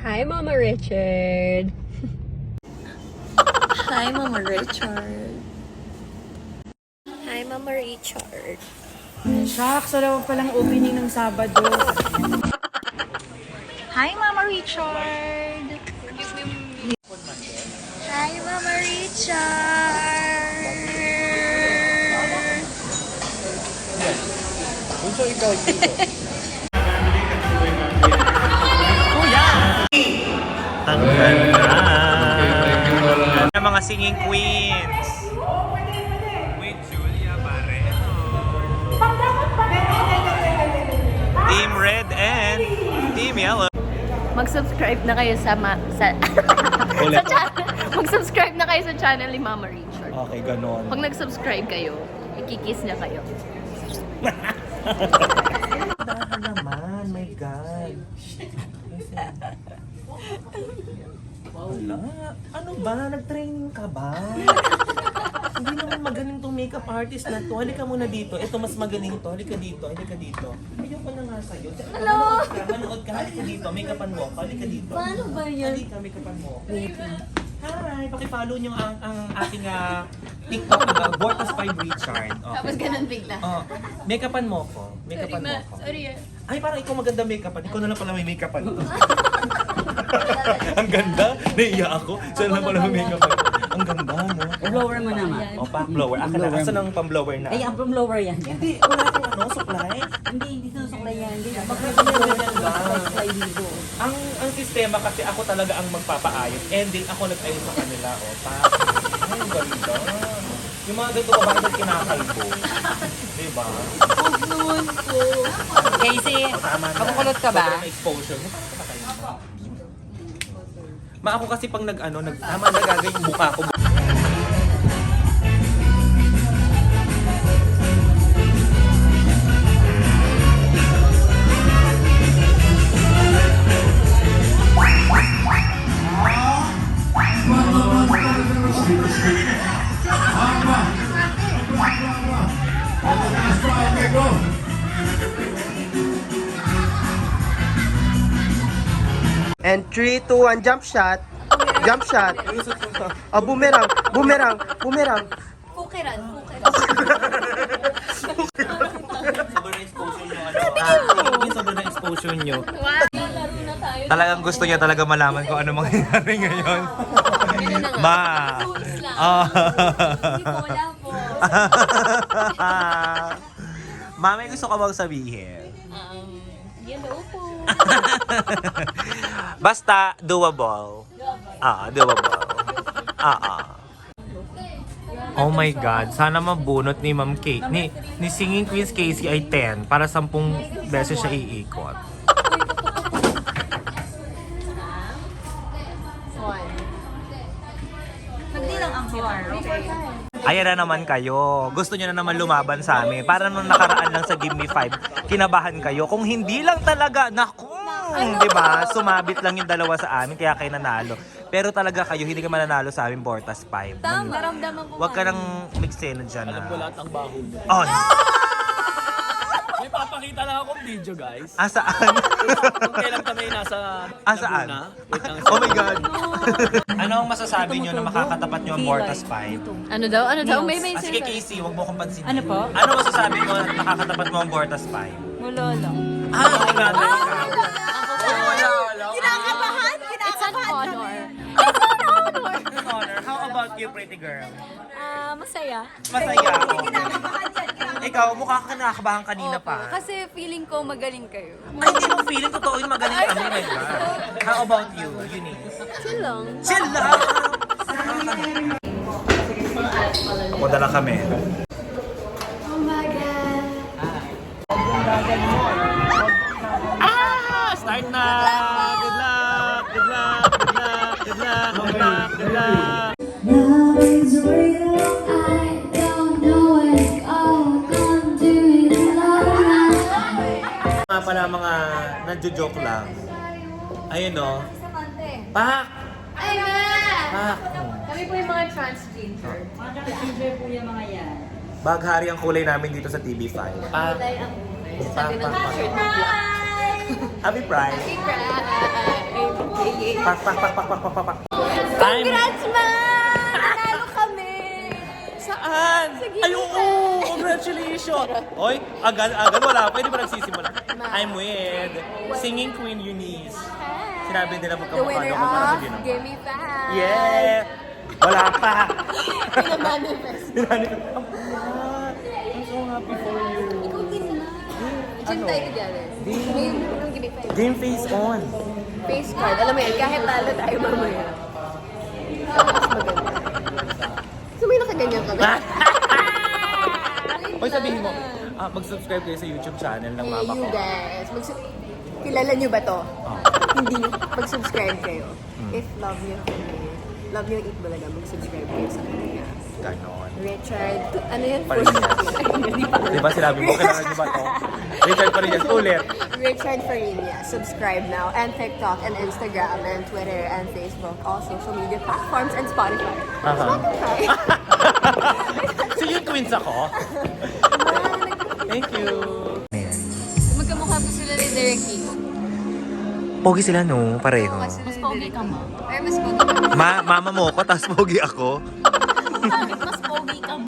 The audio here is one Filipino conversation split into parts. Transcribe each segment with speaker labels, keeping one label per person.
Speaker 1: Hi, Mama Richard.
Speaker 2: Hi, Mama Richard.
Speaker 1: Hi, Mama Richard.
Speaker 3: Shucks, wala pa palang opening ng Sabado.
Speaker 2: Hi, Mama Richard. Hi, Mama Richard.
Speaker 4: Bunso, ikaw dito.
Speaker 5: Ang ganda! Mga singing queens! With Julia Barreto. Team Red and Team Yellow.
Speaker 1: Mag-subscribe na kayo sa Mag-subscribe na kayo sa channel ni Mama Richard.
Speaker 5: Okay, ganon.
Speaker 1: Pag nag-subscribe kayo, ikikiss niya kayo.
Speaker 5: Dahan naman, my God. Wala. Ano ba? Nag-training ka ba? Hindi naman magaling tong makeup artist na to. Halika muna dito. Ito mas magaling to. Halika dito. Halika dito. Ayoko na nga sa'yo. Hello! Manood ka. Halika dito. Makeupan mo. Halika dito.
Speaker 1: Paano ba yan?
Speaker 5: Halika, makeupan mo. Hi! Pakifollow niyo ang ating TikTok na Bortas 5 Richard. Okay.
Speaker 1: Tapos ganun bigla.
Speaker 5: Makeupan mo ko. Makeupan mo ko.
Speaker 1: Sorry.
Speaker 5: Ay, parang ikaw maganda makeupan. Ikaw na lang pala may makeupan. Ang ganda. Naiya ako. Saan na pala may makeupan. Ang ganda, no?
Speaker 3: Blower mo naman.
Speaker 5: O, pa-blower. Asan ang pang-blower na?
Speaker 3: Ay, ang blower yan.
Speaker 5: Hindi, wala akong ano, supply.
Speaker 3: Hindi susuklay yan. Hindi na.
Speaker 5: Supply dito. Ang sistema kasi ako talaga ang magpapaayos. Ending ako nag-ayos sa kanila. O, ay, ang ganda. Yung mga ganito ba bakit kinakalbo? Diba?
Speaker 1: Huwag naman po.
Speaker 3: Casey, kamukulot ka ba?
Speaker 5: Sobrang exposure. Ma ako kasi pag tama nagagay yung mukha ko.
Speaker 4: And 3, 2, 1, jump shot. Jump shot. Oh, boomerang, boomerang, boomerang.
Speaker 1: Pukiran.
Speaker 5: Sobrang exposure nyo. Sobrang exposure nyo.
Speaker 1: Laro na tayo.
Speaker 5: Talagang gusto niya talaga malaman kung ano mangyayari ngayon. Ma.
Speaker 1: Tools lang. Hindi ko wala po.
Speaker 5: Ma, may gusto ka bang sabihin?
Speaker 1: Yellow po.
Speaker 5: Basta doable. Doable. Oh my God, sana mabunot ni Ma'am Kate. Ni Singing Queens Casey ay 10 para 10 beses siya iikot.
Speaker 2: Hindi lang ang bar, okay?
Speaker 5: Ayan na naman kayo. Gusto nyo na naman lumaban sa amin. Para nung nakaraan lang sa Give Me 5, kinabahan kayo. Kung hindi lang talaga, naku! Di ba? Sumabit lang yung dalawa sa amin, kaya kayo nanalo. Pero talaga kayo, hindi ka mananalo sa amin, Bortas 5.
Speaker 1: Naramdaman ko.
Speaker 5: Huwag ka nang mixena dyan.
Speaker 6: Alam ko lahat ng baho mo.
Speaker 5: Oh,
Speaker 6: May papakita lang akong video, guys.
Speaker 5: saan?
Speaker 6: Kung kailan kami nasa
Speaker 5: Saan?
Speaker 6: Laguna. Wait lang.
Speaker 5: Oh my God! Ano ang masasabi nyo na makakatapat nyo ang Bortas 5?
Speaker 1: Ano daw? May
Speaker 5: Sige Casey, huwag mo akong pansinin.
Speaker 3: Ano po?
Speaker 5: Ano masasabi mo na nakakatapat mo ang Bortas 5?
Speaker 3: Wala lang.
Speaker 5: Ikaw.
Speaker 1: Kinakabahan? It's an honor.
Speaker 5: Honor. How about you, pretty girl?
Speaker 1: Masaya.
Speaker 5: Masaya ako. Ikaw, mukha ka nakakabahan kanina pa.
Speaker 1: Kasi feeling ko magaling kayo.
Speaker 5: Ay, hindi mo feeling totoo yung magaling kami. Oh my God. How about you, Eunice?
Speaker 1: Chill lang.
Speaker 5: Chill lang! Punta na kami.
Speaker 1: Oh my God.
Speaker 5: Start na! Good luck! Good luck! Good luck! Good luck! Good luck! Good luck!
Speaker 7: Love is real. I don't know it all. Come to it alone.
Speaker 5: Mga pala mga nadjo-joke lang. Ayun o. Pak!
Speaker 1: Ay, nga!
Speaker 5: Pak!
Speaker 1: Kami po yung mga transgender.
Speaker 3: Mga transgender po yung mga yan.
Speaker 5: Baghari ang kulay namin dito sa TV5. Pak!
Speaker 1: Kulay ang
Speaker 5: Pak!
Speaker 1: sabi ng
Speaker 5: Pak!
Speaker 1: t-shirt ng black.
Speaker 5: Happy Pride!
Speaker 1: Happy Pride!
Speaker 5: Pak, pak, pak, pak, pak, pak, pak. Time.
Speaker 1: Congrats, ma! Nanalo kami!
Speaker 5: Saan? Ay, oo! Congratulations! Oy, agad, wala pa. Hindi pa nagsisimula. I'm with singing queen Eunice. Sinabi nila
Speaker 1: The
Speaker 5: magkamukha
Speaker 1: winner
Speaker 5: daw para
Speaker 1: of
Speaker 5: hindi naman.
Speaker 1: Gimme Five!
Speaker 5: Yeah! Wala pa!
Speaker 1: Pinamanifest.
Speaker 5: Sinani ko, I'm so happy for you.
Speaker 1: Gym tayo together. Ngayon, anong Gimme Five?
Speaker 5: Game face on.
Speaker 1: Face card. Alam mo yan, kahit talo tayo mamaya. Mas maganda. So may nakaganyan ka ba?
Speaker 5: Hoy, sabihin mo, mag-subscribe kayo sa YouTube channel ng
Speaker 1: Hey,
Speaker 5: mama
Speaker 1: you
Speaker 5: ko.
Speaker 1: guys. Kilala nyo ba to? Hindi. Mag-subscribe kayo. If love nyo Eat Bulaga, mag-subscribe kayo sa kanya.
Speaker 5: Ganon.
Speaker 1: Richard, ano yun?
Speaker 5: Farinas.
Speaker 1: Hindi pa.
Speaker 5: Diba sinabi mo, kailangan nyo ba to? Richard Farinas, ulit.
Speaker 1: Richard Farinas. Subscribe now. And TikTok, and Instagram, and Twitter, and Facebook. All social media platforms, and Spotify. Spotify.
Speaker 5: So yung twins ako? Thank you.
Speaker 1: Magkamukha po sila ni Derek Kiko.
Speaker 4: Pogi sila no, pareho.
Speaker 1: Mas pogi ka mo. Or mas pogi ka mo.
Speaker 4: Mama mo ko, tapos pogi ako.
Speaker 2: Mas pogi ka mo.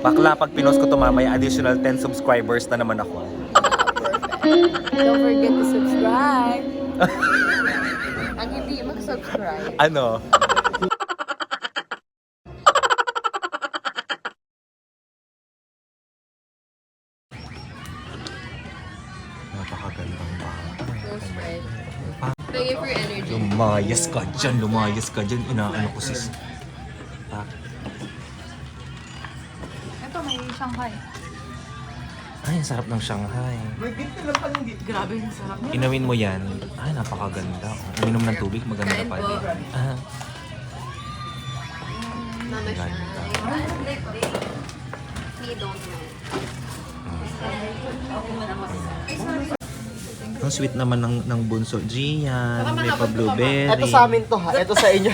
Speaker 5: Bakla, pag pinost ko to mamaya, additional 10 subscribers na naman ako.
Speaker 1: Don't forget to subscribe. Ang hindi mag-subscribe.
Speaker 5: Ano? Napakagandang bata.
Speaker 1: That's right. Thank you for your energy.
Speaker 5: Lumayas ka dyan. Inaano ko sis.
Speaker 2: Ito, may Shanghai.
Speaker 5: Ay, ang sarap ng Shanghai.
Speaker 2: Grabe yung sarap niya.
Speaker 5: Inawin mo yan. Ay, napakaganda. Uminom ng tubig, maganda
Speaker 1: Kain
Speaker 5: pa
Speaker 1: po.
Speaker 5: din. Ah,
Speaker 1: Mama siya.
Speaker 5: ganda.
Speaker 1: We don't know.
Speaker 5: Ang sweet naman ng bunso. Gian, may pa blueberry.
Speaker 4: Ito sa amin to ha, ito sa inyo.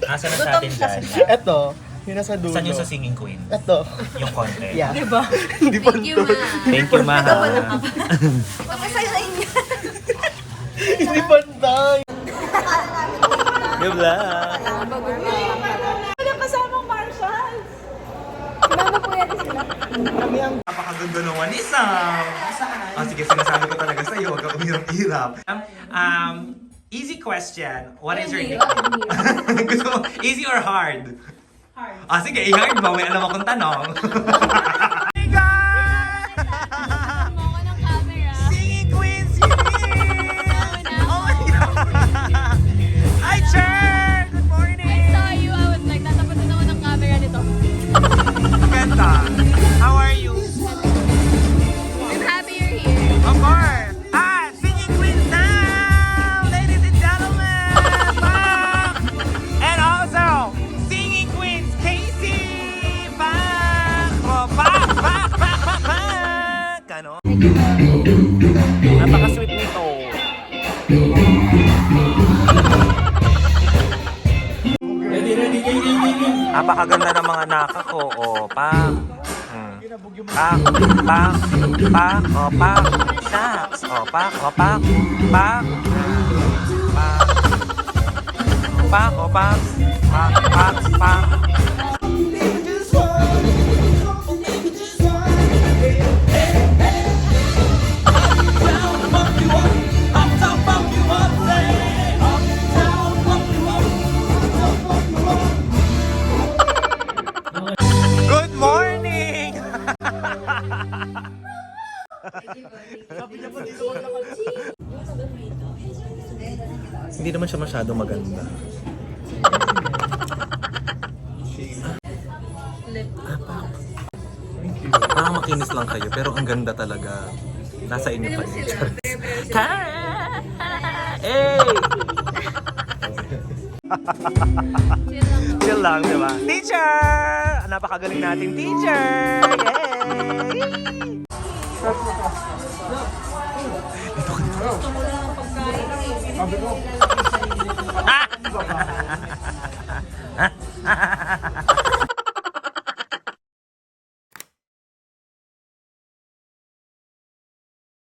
Speaker 5: Asa na sa atin dyan?
Speaker 4: Ito, yun nasa dulo.
Speaker 5: Saan yung sa singing queen?
Speaker 4: Ito.
Speaker 5: Yung konti.
Speaker 4: Yeah. Diba? Hindi pa
Speaker 1: Thank you, ma.
Speaker 5: Thank you, Maha.
Speaker 1: Kapasay sa inyo.
Speaker 4: Hindi pantay.
Speaker 5: Good luck.
Speaker 1: Mama po yan sila.
Speaker 5: Napakaganda naman isang. Sige, sinasabi ko talaga sa'yo. Huwag ka umirap-irap. Easy question. What is your nickname? Gusto mo, easy or hard? Hard. Sige, i-hard mo. May alam akong tanong. Hey guys!
Speaker 1: Mo ko ng camera.
Speaker 5: Singing Queens here! Oh my God! Hi, Cher! Good morning!
Speaker 1: Saw you, I was like, tatapatin ako ng camera nito.
Speaker 5: Ganda. How are you?
Speaker 1: I'm happy you're here.
Speaker 5: Of course! Singing Queens now! Ladies and gentlemen! Pak! And also, Singing Queens Casey! Pak! Oh, pak! Pak! Pak! Pak! Pak! Ganon. Napaka-sweet nito. Napakaganda ng mga naka ko. O, pak! Pak, pak, pak, o pak, shucks, o pak, o pak, pak, pak, pak, o pak, pak, pak, pak. Good morning! Hindi naman siya masyado maganda. Parang makinis lang kayo, pero ang ganda talaga. Nasa inyo pa yun. Hey! Chill lang, di ba? Teacher! Napakagaling nating teacher! Yay! Ito ka dito.